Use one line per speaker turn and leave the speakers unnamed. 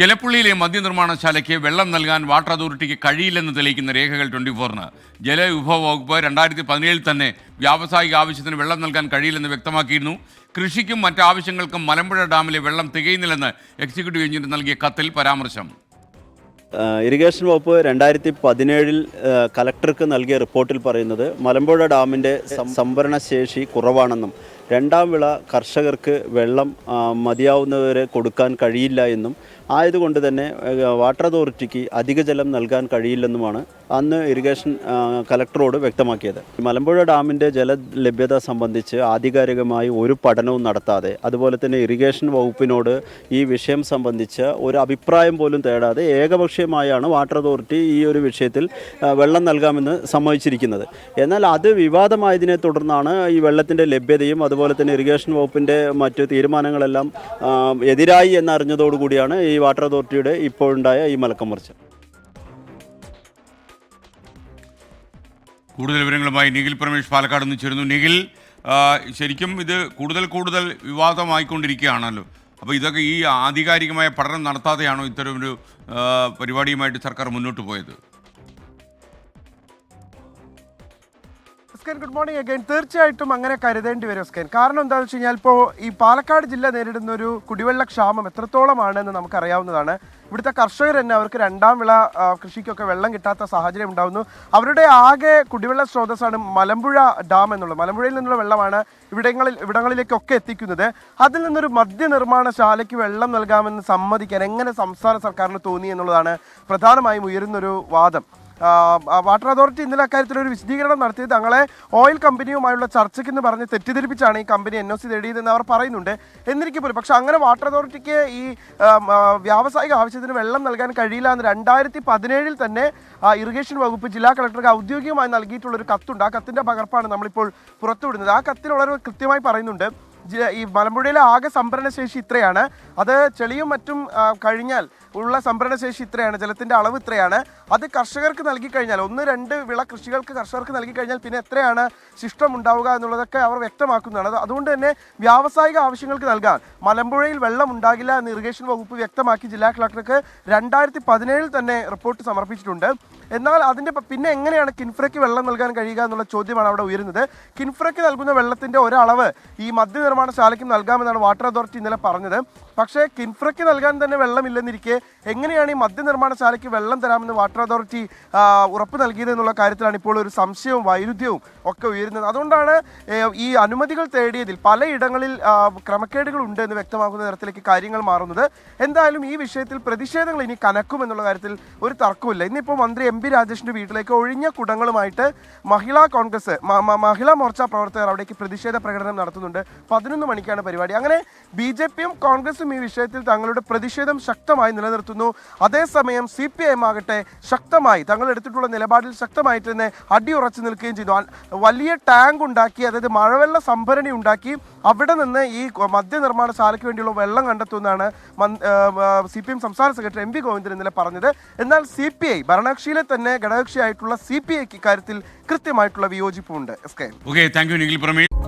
എലപ്പുള്ളിയിലെ മദ്യനിർമ്മാണശാലയ്ക്ക് വെള്ളം നൽകാൻ വാട്ടർ അതോറിറ്റിക്ക് കഴിയില്ലെന്ന് തെളിയിക്കുന്ന രേഖകൾ 24-ന്. ജലവിഭവ വകുപ്പ് 2017 തന്നെ വ്യാവസായിക ആവശ്യത്തിന് വെള്ളം നൽകാൻ കഴിയില്ലെന്ന് വ്യക്തമാക്കിയിരുന്നു. കൃഷിക്കും മറ്റാവശ്യങ്ങൾക്കും മലമ്പുഴ ഡാമിലെ വെള്ളം തികയുന്നില്ലെന്ന് എക്സിക്യൂട്ടീവ് എഞ്ചിനീയർ നൽകിയ കത്തിൽ പരാമർശം.
ഇറിഗേഷൻ വകുപ്പ് 2017 കലക്ടർക്ക് നൽകിയ റിപ്പോർട്ടിൽ പറയുന്നത് മലമ്പുഴ ഡാമിൻ്റെ സംഭരണശേഷി കുറവാണെന്നും രണ്ടാം വിള കർഷകർക്ക് വെള്ളം മതിയാവുന്നവരെ കൊടുക്കാൻ കഴിയില്ല എന്നും ആയതുകൊണ്ട് തന്നെ വാട്ടർ അതോറിറ്റിക്ക് അധിക ജലം നൽകാൻ കഴിയില്ലെന്നുമാണ് അന്ന് ഇറിഗേഷൻ കലക്ടറോട് വ്യക്തമാക്കിയത്. മലമ്പുഴ ഡാമിൻ്റെ ജലലഭ്യത സംബന്ധിച്ച് ആധികാരികമായി ഒരു പഠനവും നടത്താതെ, അതുപോലെ തന്നെ ഇറിഗേഷൻ വകുപ്പിനോട് ഈ വിഷയം സംബന്ധിച്ച് ഒരു അഭിപ്രായം പോലും തേടാതെ ഏകപക്ഷീയമായാണ് വാട്ടർ അതോറിറ്റി ഈ ഒരു വിഷയത്തിൽ വെള്ളം നൽകാമെന്ന് സമ്മതിച്ചിരിക്കുന്നത്. എന്നാൽ അത് വിവാദമായതിനെ തുടർന്നാണ് ഈ വെള്ളത്തിൻ്റെ ലഭ്യതയും അതുപോലെ തന്നെ ഇറിഗേഷൻ വകുപ്പിൻ്റെ മറ്റ് തീരുമാനങ്ങളെല്ലാം എതിരായി എന്നറിഞ്ഞതോടുകൂടിയാണ് ഈ വാട്ടർ അതോറിറ്റിയുടെ ഇപ്പോഴുണ്ടായ ഈ മലക്കമർച്ച.
കൂടുതൽ വിവരങ്ങളുമായി നിഖിൽ പ്രമേഷ് പാലക്കാട് നിന്ന് ചേരുന്നു. നിഖിൽ, ശരിക്കും ഇത് കൂടുതൽ വിവാദമായിക്കൊണ്ടിരിക്കുകയാണല്ലോ. അപ്പോൾ ഇതൊക്കെ ഈ ആധികാരികമായ പഠനം നടത്താതെയാണോ ഇത്തരമൊരു പരിപാടിയുമായിട്ട് സർക്കാർ മുന്നോട്ട് പോയത്?
Good morning again. തീർച്ചയായിട്ടും അങ്ങനെ കരുതേണ്ടി വരും സ്കൈൻ. കാരണം എന്താണെന്ന് വെച്ച് കഴിഞ്ഞാൽ ഇപ്പോൾ ഈ പാലക്കാട് ജില്ല നേരിടുന്ന ഒരു കുടിവെള്ള ക്ഷാമം എത്രത്തോളമാണെന്ന് നമുക്കറിയാവുന്നതാണ്. ഇവിടുത്തെ കർഷകർ തന്നെ അവർക്ക് രണ്ടാം വിള കൃഷിക്കൊക്കെ വെള്ളം കിട്ടാത്ത സാഹചര്യം ഉണ്ടാകുന്നു. അവരുടെ ആകെ കുടിവെള്ള സ്രോതസ്സാണ് മലമ്പുഴ ഡാം എന്നുള്ളത്. മലമ്പുഴയിൽ നിന്നുള്ള വെള്ളമാണ് ഇവിടങ്ങളിലേക്കൊക്കെ എത്തിക്കുന്നത്. അതിൽ നിന്നൊരു മദ്യനിർമ്മാണശാലയ്ക്ക് വെള്ളം നൽകാമെന്ന് സമ്മതിക്കാൻ എങ്ങനെ സംസ്ഥാന സർക്കാരിന് തോന്നി എന്നുള്ളതാണ് പ്രധാനമായും ഉയരുന്നൊരു വാദം. വാട്ടർ അതോറിറ്റി ഇന്നലെ അക്കാര്യത്തിൽ ഒരു വിശദീകരണം നടത്തി. തങ്ങളെ ഓയിൽ കമ്പനിയുമായുള്ള ചർച്ചയ്ക്കെന്ന് പറഞ്ഞ് തെറ്റിദ്ധരിപ്പിച്ചാണ് ഈ കമ്പനി NOC നേടിയതെന്ന് അവർ പറയുന്നുണ്ട്. എന്നിരിക്കെ പോലും പക്ഷേ അങ്ങനെ വാട്ടർ അതോറിറ്റിക്ക് ഈ വ്യാവസായിക ആവശ്യത്തിന് വെള്ളം നൽകാൻ കഴിയില്ല എന്ന് 2017 തന്നെ ഇറിഗേഷൻ വകുപ്പ് ജില്ലാ കളക്ടർക്ക് ഔദ്യോഗികമായി നൽകിയിട്ടുള്ളൊരു കത്തുണ്ട്. ആ കത്തിൻ്റെ പകർപ്പാണ് നമ്മളിപ്പോൾ പുറത്തുവിടുന്നത്. ആ കത്തിൽ വളരെ കൃത്യമായി പറയുന്നുണ്ട്, ഈ മലമ്പുഴയിലെ ആകെ സംഭരണശേഷി ഇത്രയാണ്, അത് ചെളിയും മറ്റും കഴിഞ്ഞാൽ ഉള്ള സംഭരണശേഷി ഇത്രയാണ്, ജലത്തിൻ്റെ അളവ് ഇത്രയാണ്. അത് കർഷകർക്ക് നൽകിക്കഴിഞ്ഞാൽ 1-2 വിള കൃഷികൾക്ക് കർഷകർക്ക് നൽകിക്കഴിഞ്ഞാൽ പിന്നെ എത്രയാണ് ശിഷ്ടം ഉണ്ടാവുക എന്നുള്ളതൊക്കെ അവർ വ്യക്തമാക്കുന്നതാണ്. അതുകൊണ്ട് തന്നെ വ്യാവസായിക ആവശ്യങ്ങൾക്ക് നൽകാൻ മലമ്പുഴയിൽ വെള്ളം ഉണ്ടാകില്ല എന്ന് ഇറിഗേഷൻ വകുപ്പ് വ്യക്തമാക്കി ജില്ലാ കളക്ടർക്ക് 2017 തന്നെ റിപ്പോർട്ട് സമർപ്പിച്ചിട്ടുണ്ട്. എന്നാൽ അതിൻ്റെ പിന്നെ എങ്ങനെയാണ് കിൻഫ്രയ്ക്ക് വെള്ളം നൽകാൻ കഴിയുക എന്നുള്ള ചോദ്യമാണ് അവിടെ ഉയരുന്നത്. കിൻഫ്രയ്ക്ക് നൽകുന്ന വെള്ളത്തിൻ്റെ ഒരളവ് ഈ മദ്യനിർമ്മാണശാലയ്ക്ക് നൽകാമെന്നാണ് വാട്ടർ അതോറിറ്റി ഇന്നലെ പറഞ്ഞത്. പക്ഷേ കിൻഫ്രയ്ക്ക് നൽകാൻ തന്നെ വെള്ളമില്ലെന്നിരിക്കെ എങ്ങനെയാണ് ഈ മദ്യനിർമ്മാണശാലയ്ക്ക് വെള്ളം തരാമെന്ന് വാട്ടർ അതോറിറ്റി ഉറപ്പ് നൽകിയത് എന്നുള്ള കാര്യത്തിലാണ് ഇപ്പോൾ ഒരു സംശയവും വൈരുദ്ധ്യവും ഒക്കെ ഉയരുന്നത്. അതുകൊണ്ടാണ് ഈ അനുമതികൾ തേടിയതിൽ പലയിടങ്ങളിൽ ക്രമക്കേടുകൾ ഉണ്ട് എന്ന് വ്യക്തമാക്കുന്ന തരത്തിലേക്ക് കാര്യങ്ങൾ മാറുന്നത്. എന്തായാലും ഈ വിഷയത്തിൽ പ്രതിഷേധങ്ങൾ ഇനി കനക്കുമെന്നുള്ള കാര്യത്തിൽ ഒരു തർക്കമില്ല. ഇന്നിപ്പോൾ മന്ത്രി MP രാജേഷിൻ്റെ വീട്ടിലേക്ക് ഒഴിഞ്ഞ കുടങ്ങളുമായിട്ട് മഹിളാ മോർച്ച പ്രവർത്തകർ അവിടേക്ക് പ്രതിഷേധ പ്രകടനം നടത്തുന്നുണ്ട്. 11 മണിക്കാണ് പരിപാടി. അങ്ങനെ BJPയും കോൺഗ്രസും ഈ വിഷയത്തിൽ തങ്ങളുടെ പ്രതിഷേധം ശക്തമായി നിലനിർത്തുന്നു. അതേസമയം CPIM ആകട്ടെ ശക്തമായി തങ്ങൾ എടുത്തിട്ടുള്ള നിലപാടിൽ ശക്തമായിട്ട് തന്നെ അടിയുറച്ചു നിൽക്കുകയും ചെയ്തു. വലിയ ടാങ്ക് ഉണ്ടാക്കി, അതായത് മഴവെള്ള സംഭരണി ഉണ്ടാക്കി അവിടെ നിന്ന് ഈ മദ്യനിർമ്മാണശാലയ്ക്ക് വേണ്ടിയുള്ള വെള്ളം കണ്ടെത്തുമെന്നാണ് CPIM സംസ്ഥാന സെക്രട്ടറി MP ഗോവിന്ദൻ ഇന്നലെ പറഞ്ഞത്. എന്നാൽ CPI ഭരണകക്ഷിയിലെ തന്നെ ഘടകകക്ഷിയായിട്ടുള്ള CPIക്ക് ഇക്കാര്യത്തിൽ കൃത്യമായിട്ടുള്ള വിയോജിപ്പുണ്ട്.
Okay, thank you Nikhil Pramesh.